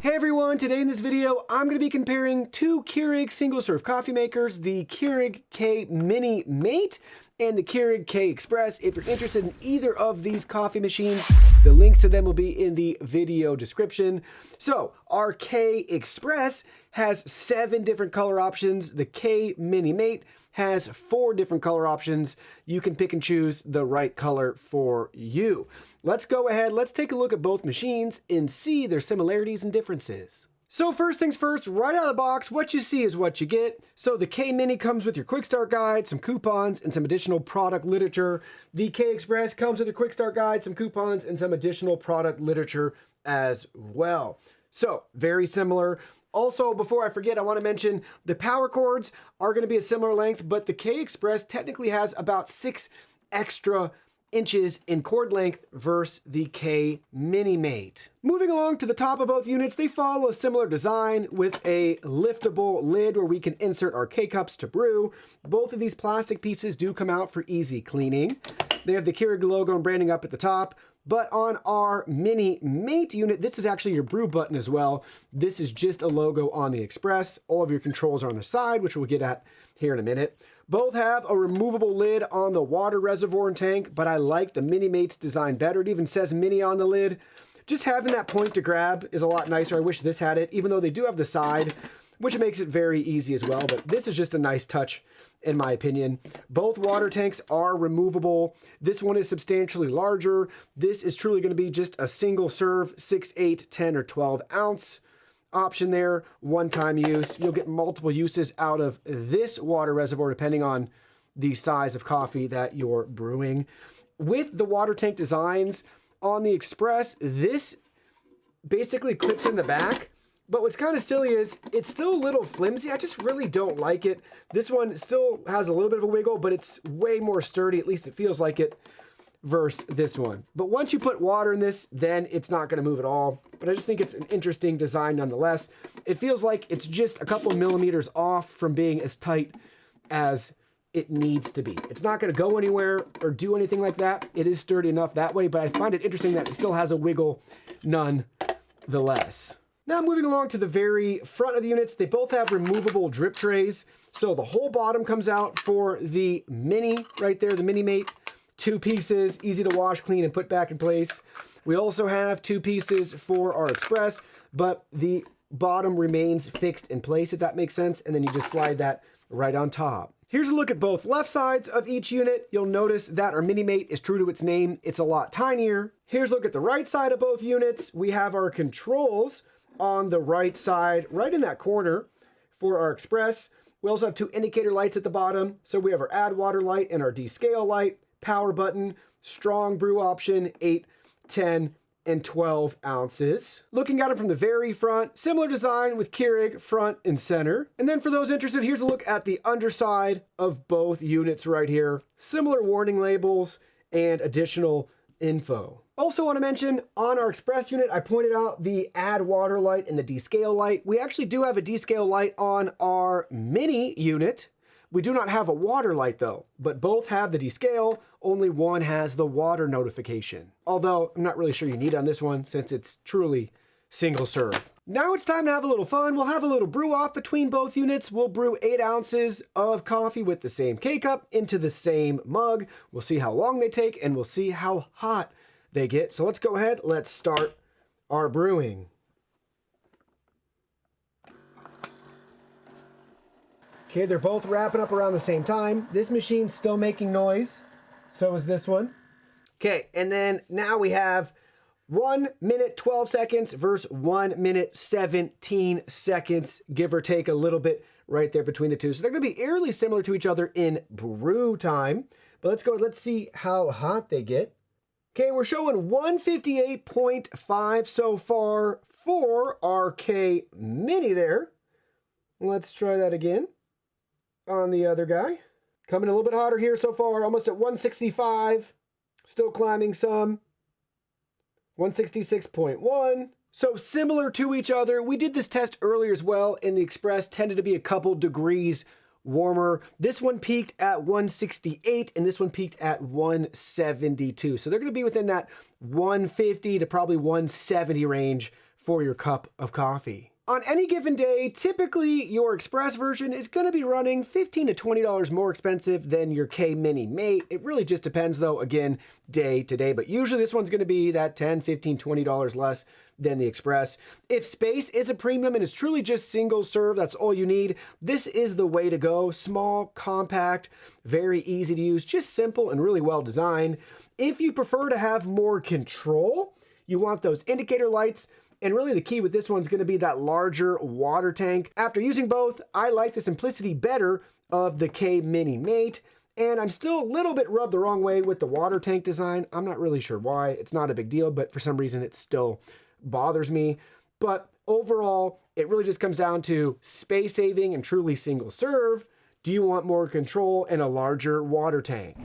Hey everyone, today in this video, I'm going to be comparing two Keurig single-serve coffee makers, the Keurig K Mini Mate and the Keurig K Express. If you're interested in either of these coffee machines, the links to them will be in the video description. So, our K Express has 7 different color options. The K Mini Mate has 4 different color options. You can pick and choose the right color for you. Let's go ahead, let's take a look at both machines and see their similarities and differences. So first things first, right out of the box, what you see is what you get. So the K Mini comes with your quick start guide, some coupons, and some additional product literature. The K Express comes with a quick start guide, some coupons, and some additional product literature as well. So very similar. Also, before I forget, I want to mention the power cords are going to be a similar length, but the K Express technically has about 6 extra inches in cord length versus the K Mini Mate. Moving along to the top of both units, they follow a similar design with a liftable lid where we can insert our K-cups to brew. Both of these plastic pieces do come out for easy cleaning. They have the Keurig logo and branding up at the top. But on our Mini Mate unit, this is actually your brew button as well. This is just a logo on the Express. All of your controls are on the side, which we'll get at here in a minute. Both have a removable lid on the water reservoir and tank, but I like the Mini Mate's design better. It even says Mini on the lid. Just having that point to grab is a lot nicer. I wish this had it, even though they do have the side, which makes it very easy as well. But this is just a nice touch, in my opinion. Both water tanks are removable. This one is substantially larger. This is truly going to be just a single serve, 6, 8, 10, or 12 ounce option there. One-time use. You'll get multiple uses out of this water reservoir depending on the size of coffee that you're brewing. With the water tank designs on the Express, this basically clips in the back. But what's kind of silly is it's still a little flimsy. I just really don't like it. This one still has a little bit of a wiggle, but it's way more sturdy. At least it feels like it versus this one. But once you put water in this, then it's not going to move at all. But I just think it's an interesting design nonetheless. It feels like it's just a couple millimeters off from being as tight as it needs to be. It's not going to go anywhere or do anything like that. It is sturdy enough that way, but I find it interesting that it still has a wiggle nonetheless. Now moving along to the very front of the units, they both have removable drip trays. So the whole bottom comes out for the Mini right there, the Mini Mate. 2 pieces, easy to wash, clean, and put back in place. We also have 2 pieces for our Express, but the bottom remains fixed in place, if that makes sense. And then you just slide that right on top. Here's a look at both left sides of each unit. You'll notice that our Mini Mate is true to its name. It's a lot tinier. Here's a look at the right side of both units. We have our controls on the right side, right in that corner for our Express. We also have 2 indicator lights at the bottom. So we have our add water light and our descale light, power button, strong brew option, 8, 10, and 12 ounces. Looking at it from the very front, similar design with Keurig front and center. And then for those interested, here's a look at the underside of both units right here. Similar warning labels and additional info. Also want to mention on our Express unit, I pointed out the add water light and the descale light. We actually do have a descale light on our Mini unit. We do not have a water light though, but both have the descale. Only one has the water notification. Although I'm not really sure you need it on this one since it's truly single serve. Now it's time to have a little fun. We'll have a little brew off between both units. We'll brew 8 ounces of coffee with the same K-cup into the same mug. We'll see how long they take and we'll see how hot they get. So let's go ahead. Let's start our brewing. Okay, they're both wrapping up around the same time. This machine's still making noise. So is this one. Okay, and then now we have 1 minute 12 seconds versus 1 minute 17 seconds, give or take a little bit right there between the two. So they're going to be eerily similar to each other in brew time. But let's go, let's see how hot they get. Okay, we're showing 158.5 so far for our K Mini there. Let's try that again on the other guy. Coming a little bit hotter here so far, almost at 165. Still climbing some. 166.1. So similar to each other. We did this test earlier as well, and the Express tended to be a couple degrees warmer. This one peaked at 168 and this one peaked at 172. So they're going to be within that 150 to probably 170 range for your cup of coffee. On any given day, typically your Express version is going to be running $15 to $20 more expensive than your K-Mini Mate. It really just depends though, again, day to day, but usually this one's going to be that $10, $15, $20 less than the Express. If space is a premium and it's truly just single serve, that's all you need, this is the way to go. Small, compact, very easy to use, just simple and really well designed. If you prefer to have more control, you want those indicator lights, and really the key with this one's going to be that larger water tank. After using both, I like the simplicity better of the K-Mini Mate, and I'm still a little bit rubbed the wrong way with the water tank design. I'm not really sure why. It's not a big deal, but for some reason it still bothers me. But overall, it really just comes down to space saving and truly single serve. Do you want more control and a larger water tank?